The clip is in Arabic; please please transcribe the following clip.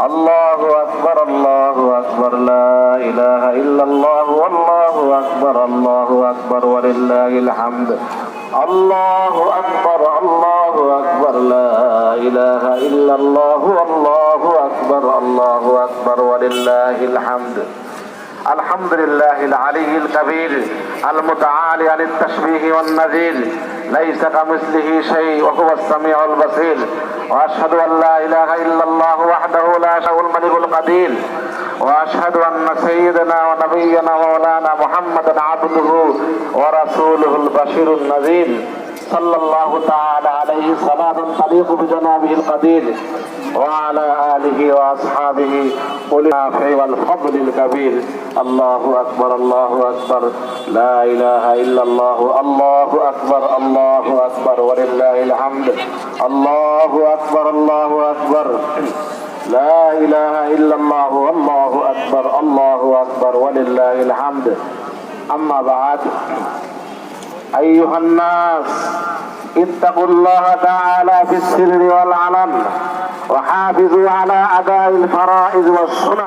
الله أكبر الله أكبر لا إله إلا الله والله أكبر الله أكبر ولله الحمد الله أكبر الله أكبر لا إله إلا الله والله أكبر الله أكبر ولله الحمد الحمد لله العلي الكبير المتعالي عن التشبيه والنذير ليس كمثله شيء وهو السميع البصير وأشهد أن لا إله إلا الله وحده لا شريك له الملك القدير وأشهد أن سيدنا ونبينا ومولانا محمدا عبده ورسوله البشير النذير صلى الله تعالى عليه صلاة تليق بجنابه القدير وعلى آله وأصحابه أولي النفع والفضل الكبير الله أكبر الله أكبر لا إله إلا الله الله أكبر الله أكبر ولله الحمد الله أكبر الله أكبر لا إله إلا الله والله أكبر الله أكبر ولله الحمد أما بعد أيها الناس اتقوا الله تعالى في السر والعلن وحافظوا على أداء الفرائض والسنن